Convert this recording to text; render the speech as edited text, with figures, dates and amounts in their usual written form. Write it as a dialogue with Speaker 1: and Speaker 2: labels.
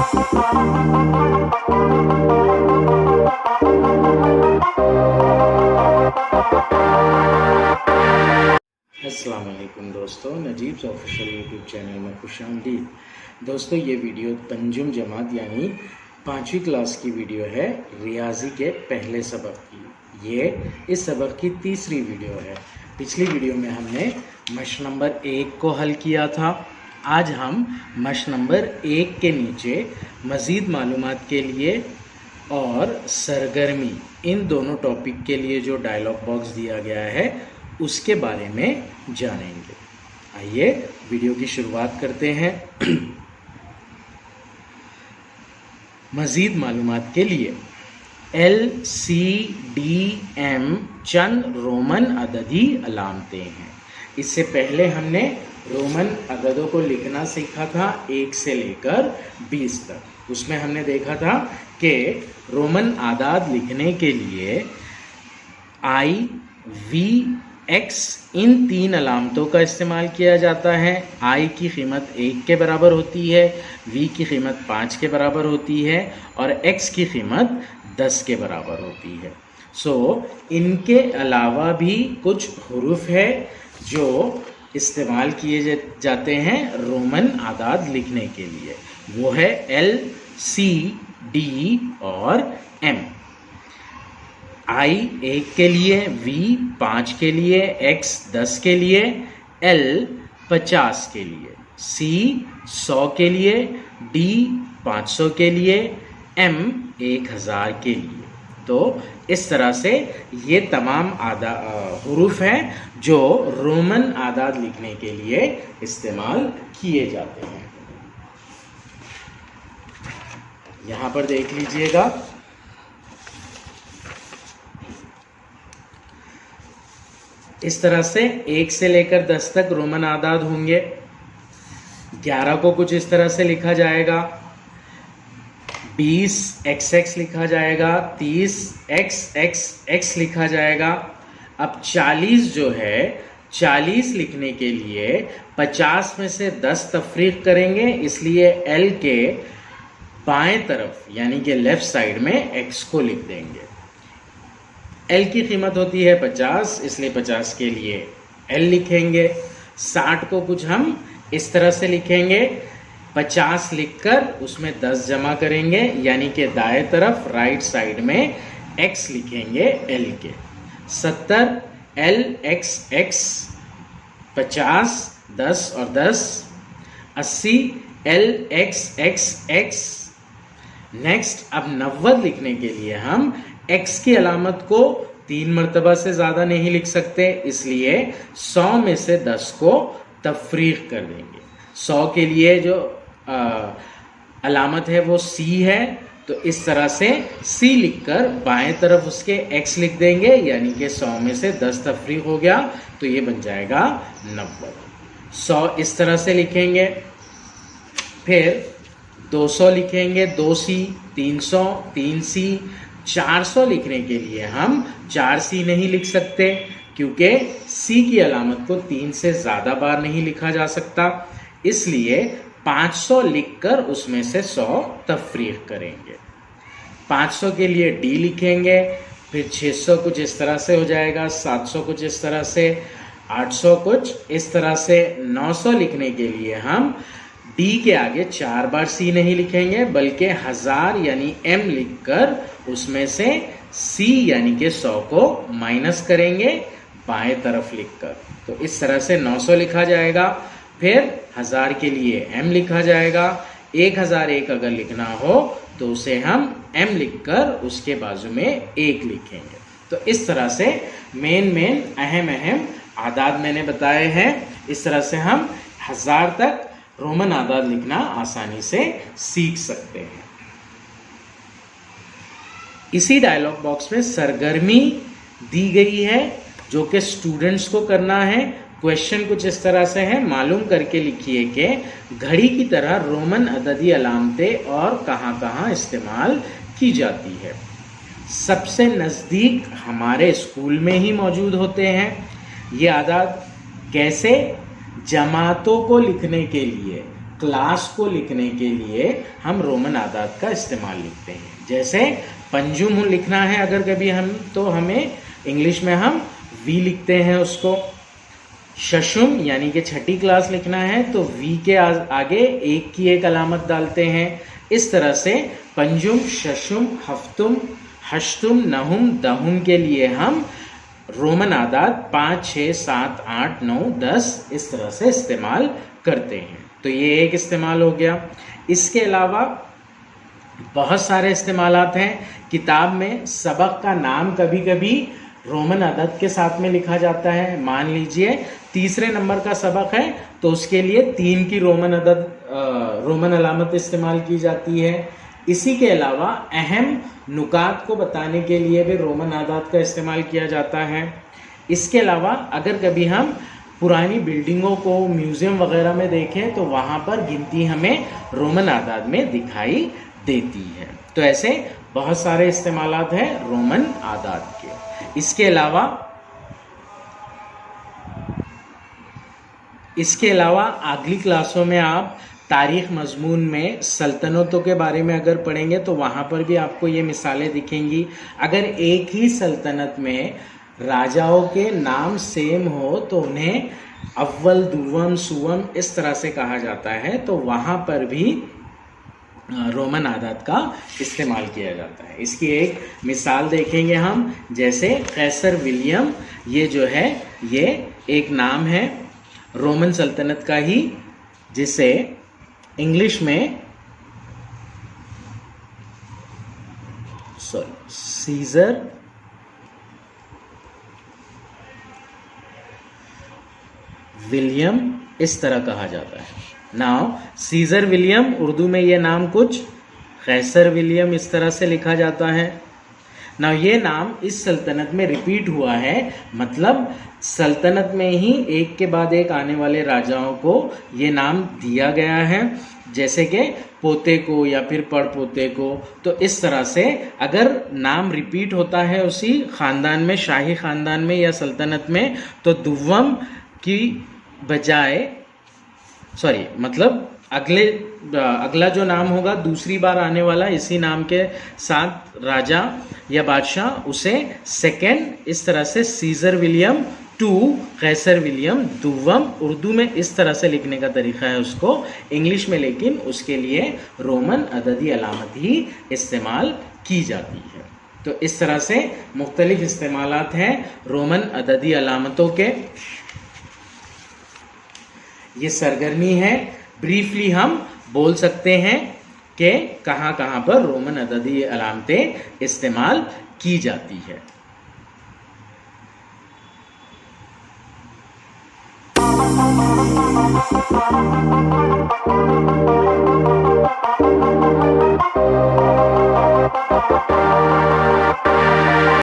Speaker 1: अस्सलाम वालेकुम दोस्तों, नजीब्स ऑफिशियल यूट्यूब चैनल में खुशामदीद। दोस्तों, ये वीडियो तंजुम जमात यानी 5वीं क्लास की वीडियो है, रियाजी के पहले सबक की। ये इस सबक की तीसरी वीडियो है। पिछली वीडियो में हमने मश नंबर 1 को हल किया था। आज हम मश नंबर 1 के नीचे मज़ीद मालूमात के लिए और सरगर्मी, इन दोनों टॉपिक के लिए जो डायलॉग बॉक्स दिया गया है उसके बारे में जानेंगे। आइए वीडियो की शुरुआत करते हैं। मज़ीद मालूमात के लिए LCDM चंद रोमन अददी अलामतें हैं। इससे पहले हमने रोमन अददों को लिखना सीखा था 1 से लेकर 20 तक। उसमें हमने देखा था कि रोमन आदाद लिखने के लिए I, V, X इन 3 अलामतों का इस्तेमाल किया जाता है। I की कीमत 1 के बराबर होती है, V की कीमत 5 के बराबर होती है और X की कीमत 10 के बराबर होती है। इनके अलावा भी कुछ हुरूफ है जो इस्तेमाल किए जाते हैं रोमन आदाद लिखने के लिए। वो है L, C, D और M। I 1 के लिए, V 5 के लिए, X 10 के लिए, L 50 के लिए, C 100 के लिए, D 500 के लिए, M 1000 के लिए। तो इस तरह से ये तमाम हुरूफ हैं जो रोमन आदाद लिखने के लिए इस्तेमाल किए जाते हैं। यहाँ पर देख लीजिएगा, इस तरह से 1 से लेकर 10 तक रोमन आदाद होंगे। 11 को कुछ इस तरह से लिखा जाएगा, 20 XX लिखा जाएगा, 30 XXX लिखा जाएगा। अब 40 जो है, 40 लिखने के लिए 50 में से 10 तफरीक करेंगे, इसलिए L के बाएं तरफ यानी कि लेफ्ट साइड में X को लिख देंगे। L की कीमत होती है 50, इसलिए 50 के लिए L लिखेंगे। 60 को कुछ हम इस तरह से लिखेंगे, 50 लिखकर उसमें 10 जमा करेंगे, यानी कि दाएं तरफ राइट साइड में X लिखेंगे L के। 70 LXX, 50 10 और 10, 80 LXXX। नेक्स्ट, अब 90 लिखने के लिए हम X की अलामत को 3 मरतबा से ज़्यादा नहीं लिख सकते, इसलिए 100 में से 10 को तफरीक कर देंगे। 100 के लिए जो अलामत है वो C है, तो इस तरह से C लिखकर बाएं तरफ उसके X लिख देंगे, यानी कि 100 में से 10 तफरीक हो गया, तो ये बन जाएगा 90। 100 इस तरह से लिखेंगे, फिर 200 लिखेंगे 2C, 300 3C। 400 लिखने के लिए हम 4C नहीं लिख सकते, क्योंकि C की अलामत को 3 से ज़्यादा बार नहीं लिखा जा सकता, इसलिए 500 लिखकर उसमें से 100 तफरीक करेंगे। 500 के लिए D लिखेंगे, फिर 600 कुछ इस तरह से हो जाएगा, 700 कुछ इस तरह से, 800 कुछ इस तरह से। 900 लिखने के लिए हम D के आगे 4 बार C नहीं लिखेंगे, बल्कि 1000 यानी M लिखकर उसमें से C यानी कि 100 को माइनस करेंगे बाएं तरफ लिखकर। तो इस तरह से 900 लिखा जाएगा, फिर 1000 के लिए M लिखा जाएगा। 1001 अगर लिखना हो तो उसे हम M लिखकर उसके बाजू में 1 लिखेंगे। तो इस तरह से मेन अहम आदाद मैंने बताए हैं। इस तरह से हम 1000 तक रोमन आदाद लिखना आसानी से सीख सकते हैं। इसी डायलॉग बॉक्स में सरगर्मी दी गई है जो कि स्टूडेंट्स को करना है। क्वेश्चन कुछ इस तरह से है, मालूम करके लिखिए कि घड़ी की तरह रोमन अददी अलामतें और कहाँ इस्तेमाल की जाती है। सबसे नज़दीक हमारे स्कूल में ही मौजूद होते हैं। ये आदाद कैसे? जमातों को लिखने के लिए क्लास को लिखने के लिए हम रोमन आदाद का इस्तेमाल लिखते हैं। जैसे पंजुम लिखना है अगर कभी हम, तो हमें इंग्लिश में हम वी लिखते हैं उसको। शशुम यानी कि छठी क्लास लिखना है तो वी के आगे एक की एक अलामत डालते हैं। इस तरह से पंजुम, शशुम, हफ्तुम, हश्तुम, नहुम, दहुम के लिए हम रोमन आदाद 5, 6, 7, 8, 9, 10 इस तरह से इस्तेमाल करते हैं। तो ये एक इस्तेमाल हो गया। इसके अलावा बहुत सारे इस्तेमालात हैं। किताब में सबक का नाम कभी कभी रोमन अदद के साथ में लिखा जाता है। मान लीजिए तीसरे नंबर का सबक है तो उसके लिए 3 की रोमन अलामत इस्तेमाल की जाती है। इसी के अलावा अहम नुकात को बताने के लिए भी रोमन आदाद का इस्तेमाल किया जाता है। इसके अलावा अगर कभी हम पुरानी बिल्डिंगों को म्यूज़ियम वगैरह में देखें तो वहाँ पर गिनती हमें रोमन आदाद में दिखाई देती है। तो ऐसे बहुत सारे इस्तेमालात हैं रोमन आदाद के। इसके अलावा अगली क्लासों में आप तारीख़ मज़मून में सल्तनतों के बारे में अगर पढ़ेंगे तो वहाँ पर भी आपको ये मिसालें दिखेंगी। अगर एक ही सल्तनत में राजाओं के नाम सेम हो तो उन्हें अव्वल, दुव्वम, सुवम इस तरह से कहा जाता है, तो वहाँ पर भी रोमन आदाद का इस्तेमाल किया जाता है। इसकी एक मिसाल देखेंगे हम, जैसे कैसर विलियम, ये जो है ये एक नाम है रोमन सल्तनत का ही, जिसे इंग्लिश में सीजर विलियम इस तरह कहा जाता है। नाउ सीजर विलियम, उर्दू में ये नाम कुछ कैसर विलियम इस तरह से लिखा जाता है। नाउ ये नाम इस सल्तनत में रिपीट हुआ है, मतलब सल्तनत में ही एक के बाद एक आने वाले राजाओं को ये नाम दिया गया है, जैसे कि पोते को या फिर पड़पोते को। तो इस तरह से अगर नाम रिपीट होता है उसी ख़ानदान में, शाही ख़ानदान में या सल्तनत में, तो दुव्वम की बजाय मतलब अगला जो नाम होगा दूसरी बार आने वाला इसी नाम के साथ राजा या बादशाह, उसे सेकेंड, इस तरह से Caesar William two Kaiser William दुव्वम, उर्दू में इस तरह से लिखने का तरीका है उसको, इंग्लिश में लेकिन उसके लिए रोमन अददी अलामत ही इस्तेमाल की जाती है। तो इस तरह से मुख्तलिफ इस्तेमालात हैं रोमन अददी अलामतों के। ये सरगर्मी है, ब्रीफली हम बोल सकते हैं कि कहाँ कहाँ पर रोमन अददी अलामतें इस्तेमाल की जाती है।